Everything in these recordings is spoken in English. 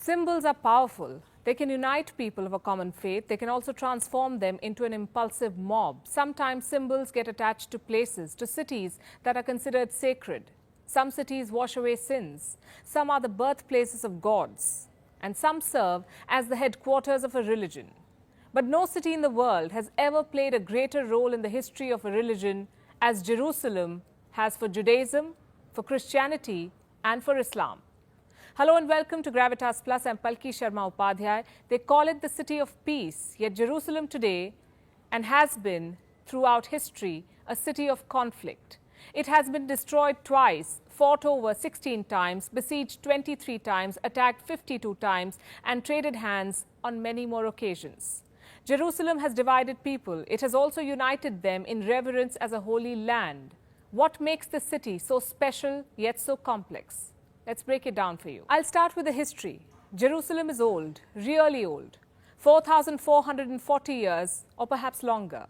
Symbols are powerful. They can unite people of a common faith. They can also transform them into an impulsive mob. Sometimes symbols get attached to places, to cities that are considered sacred. Some cities wash away sins. Some are the birthplaces of gods. And some serve as the headquarters of a religion. But no city in the world has ever played a greater role in the history of a religion as Jerusalem has for Judaism, for Christianity, and for Islam. Hello and welcome to Gravitas Plus. I'm Palki Sharma Upadhyay. They call it the city of peace, yet Jerusalem today and has been throughout history a city of conflict. It has been destroyed twice, fought over 16 times, besieged 23 times, attacked 52 times, and traded hands on many more occasions. Jerusalem has divided people. It has also united them in reverence as a holy land. What makes the city so special yet so complex? Let's break it down for you. I'll start with the history. Jerusalem is old, really old, 4,440 years or perhaps longer.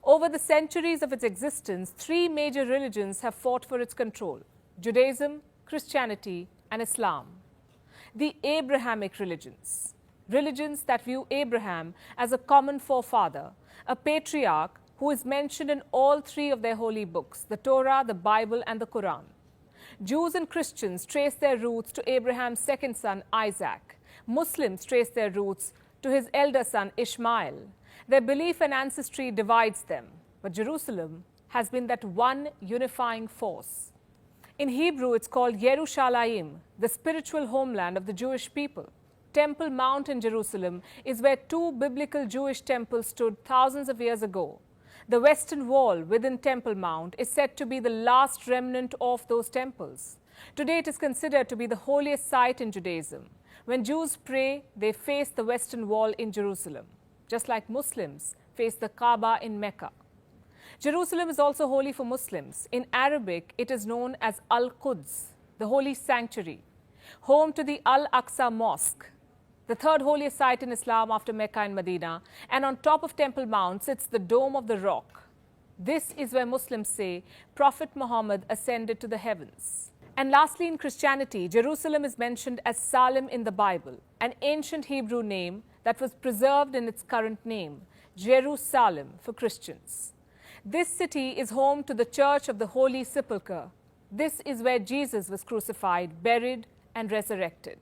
Over the centuries of its existence, three major religions have fought for its control: Judaism, Christianity, and Islam. The Abrahamic religions, religions that view Abraham as a common forefather, a patriarch who is mentioned in all three of their holy books, the Torah, the Bible, and the Quran. Jews and Christians trace their roots to Abraham's second son, Isaac. Muslims trace their roots to his elder son, Ishmael. Their belief and ancestry divides them, but Jerusalem has been that one unifying force. In Hebrew, it's called Yerushalayim, the spiritual homeland of the Jewish people. Temple Mount in Jerusalem is where two biblical Jewish temples stood thousands of years ago. The western wall within Temple Mount is said to be the last remnant of those temples. Today it is considered to be the holiest site in Judaism. When Jews pray, they face the western wall in Jerusalem, just like Muslims face the Kaaba in Mecca. Jerusalem is also holy for Muslims. In Arabic, it is known as Al-Quds, the holy sanctuary, home to the Al-Aqsa Mosque, the third holiest site in Islam after Mecca and Medina, and on top of Temple Mount sits the Dome of the Rock. This is where Muslims say Prophet Muhammad ascended to the heavens. And lastly, in Christianity, Jerusalem is mentioned as Salem in the Bible, an ancient Hebrew name that was preserved in its current name, Jerusalem for Christians. This city is home to the Church of the Holy Sepulchre. This is where Jesus was crucified, buried, and resurrected.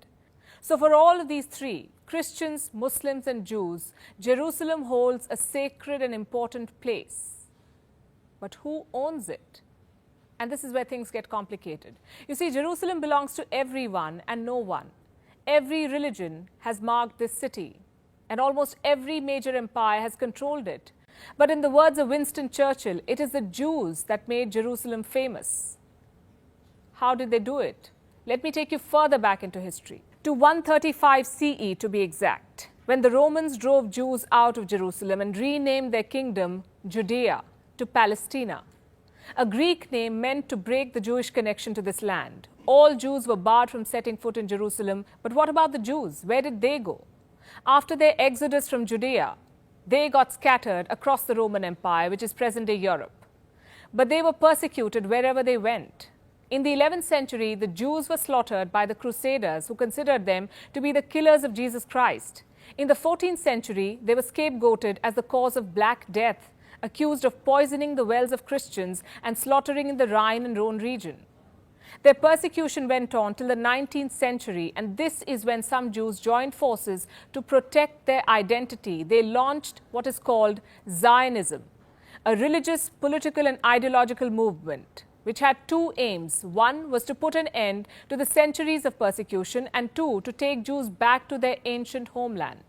So for all of these three, Christians, Muslims, and Jews, Jerusalem holds a sacred and important place. But who owns it? And this is where things get complicated. You see, Jerusalem belongs to everyone and no one. Every religion has marked this city, and almost every major empire has controlled it. But in the words of Winston Churchill, it is the Jews that made Jerusalem famous. How did they do it? Let me take you further back into history, to 135 CE to be exact, when the Romans drove Jews out of Jerusalem and renamed their kingdom Judea to Palestina. A Greek name meant to break the Jewish connection to this land. All Jews were barred from setting foot in Jerusalem, but what about the Jews? Where did they go? After their exodus from Judea, they got scattered across the Roman Empire, which is present-day Europe. But they were persecuted wherever they went. In the 11th century, the Jews were slaughtered by the Crusaders, who considered them to be the killers of Jesus Christ. In the 14th century, they were scapegoated as the cause of Black Death, accused of poisoning the wells of Christians and slaughtering in the Rhine and Rhone region. Their persecution went on till the 19th century, and this is when some Jews joined forces to protect their identity. They launched what is called Zionism, a religious, political, and ideological movement which had two aims. One was to put an end to the centuries of persecution, and two, to take Jews back to their ancient homeland.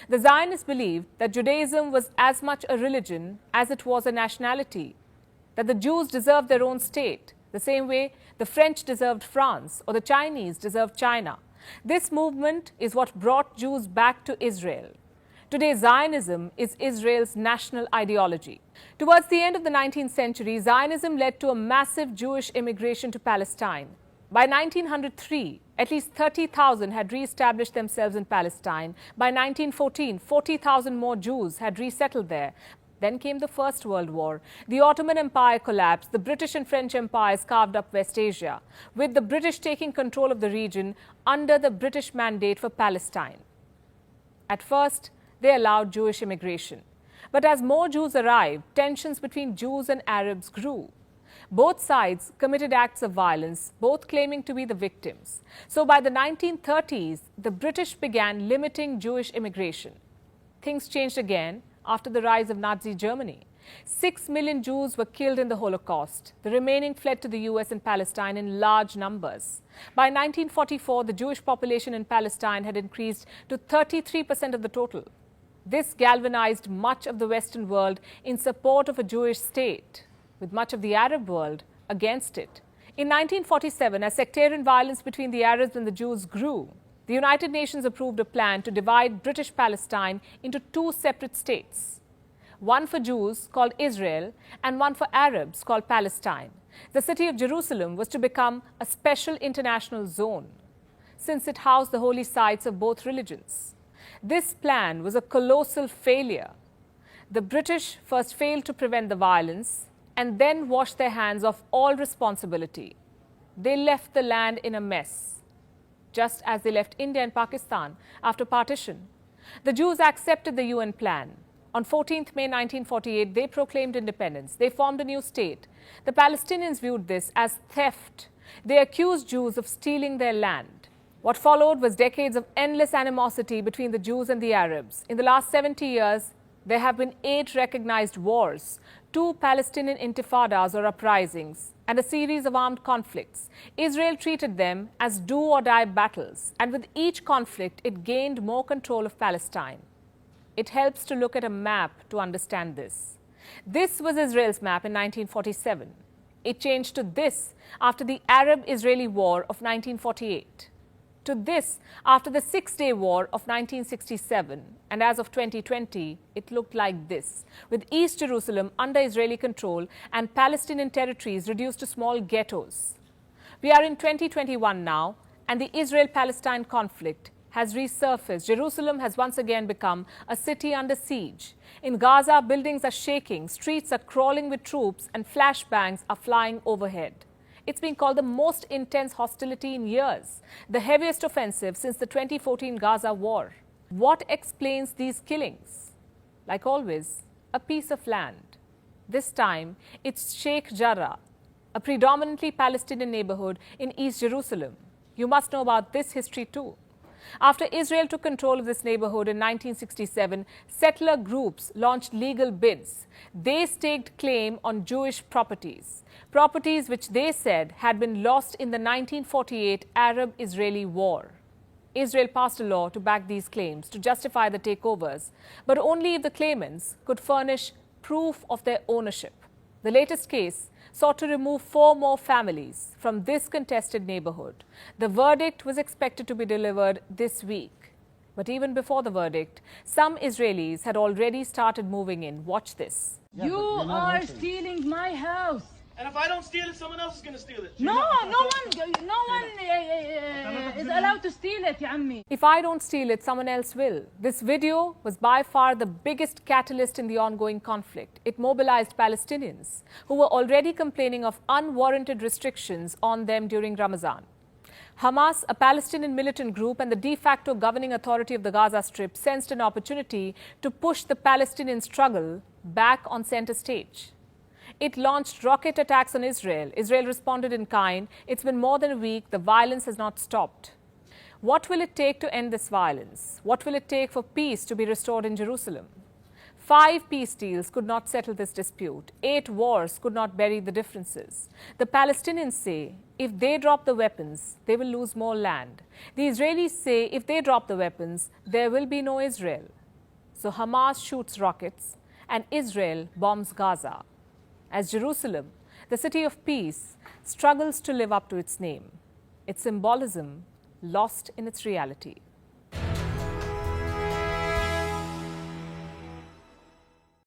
The Zionists believed that Judaism was as much a religion as it was a nationality, that the Jews deserved their own state, the same way the French deserved France or the Chinese deserved China. This movement is what brought Jews back to Israel. Today, Zionism is Israel's national ideology. Towards the end of the 19th century, Zionism led to a massive Jewish immigration to Palestine. By 1903, at least 30,000 had re-established themselves in Palestine. By 1914, 40,000 more Jews had resettled there. Then came the First World War. The Ottoman Empire collapsed. The British and French empires carved up West Asia, with the British taking control of the region under the British Mandate for Palestine. At first, they allowed Jewish immigration. But as more Jews arrived, tensions between Jews and Arabs grew. Both sides committed acts of violence, both claiming to be the victims. So by the 1930s, the British began limiting Jewish immigration. Things changed again after the rise of Nazi Germany. 6 million Jews were killed in the Holocaust. The remaining fled to the US and Palestine in large numbers. By 1944, the Jewish population in Palestine had increased to 33% of the total. This galvanized much of the Western world in support of a Jewish state, with much of the Arab world against it. In 1947, as sectarian violence between the Arabs and the Jews grew, the United Nations approved a plan to divide British Palestine into 2 separate states, one for Jews called Israel and one for Arabs called Palestine. The city of Jerusalem was to become a special international zone, since it housed the holy sites of both religions. This plan was a colossal failure. The British first failed to prevent the violence and then washed their hands of all responsibility. They left the land in a mess, just as they left India and Pakistan after partition. The Jews accepted the UN plan. On 14th May 1948, they proclaimed independence. They formed a new state. The Palestinians viewed this as theft. They accused Jews of stealing their land. What followed was decades of endless animosity between the Jews and the Arabs. In the last 70 years, there have been 8 recognized wars, 2 Palestinian intifadas or uprisings, and a series of armed conflicts. Israel treated them as do-or-die battles, and with each conflict, it gained more control of Palestine. It helps to look at a map to understand this. This was Israel's map in 1947. It changed to this after the Arab-Israeli War of 1948. To this after the Six-Day War of 1967, and as of 2020, it looked like this, with East Jerusalem under Israeli control and Palestinian territories reduced to small ghettos. We are in 2021 now, and the Israel-Palestine conflict has resurfaced. Jerusalem has once again become a city under siege. In Gaza, buildings are shaking, streets are crawling with troops, and flashbangs are flying overhead. It's been called the most intense hostility in years, the heaviest offensive since the 2014 Gaza war. What explains these killings? Like always, a piece of land. This time, it's Sheikh Jarrah, a predominantly Palestinian neighborhood in East Jerusalem. You must know about this history too. After Israel took control of this neighborhood in 1967, settler groups launched legal bids. They staked claim on Jewish properties which they said had been lost in the 1948 Arab-Israeli War. Israel passed a law to back these claims, to justify the takeovers, but only if the claimants could furnish proof of their ownership. The latest case sought to remove 4 more families from this contested neighborhood. The verdict was expected to be delivered this week. But even before the verdict, some Israelis had already started moving in. Watch this. You are stealing my house. And if I don't steal it, someone else is going to steal it. No one is allowed to steal it, ya ammi. If I don't steal it, someone else will. This video was by far the biggest catalyst in the ongoing conflict. It mobilized Palestinians who were already complaining of unwarranted restrictions on them during Ramadan. Hamas, a Palestinian militant group and the de facto governing authority of the Gaza Strip, sensed an opportunity to push the Palestinian struggle back on center stage. It launched rocket attacks on Israel. Israel responded in kind. It's been more than a week. The violence has not stopped. What will it take to end this violence? What will it take for peace to be restored in Jerusalem? 5 peace deals could not settle this dispute. 8 wars could not bury the differences. The Palestinians say if they drop the weapons, they will lose more land. The Israelis say if they drop the weapons, there will be no Israel. So Hamas shoots rockets and Israel bombs Gaza, as Jerusalem, the city of peace, struggles to live up to its name, its symbolism lost in its reality.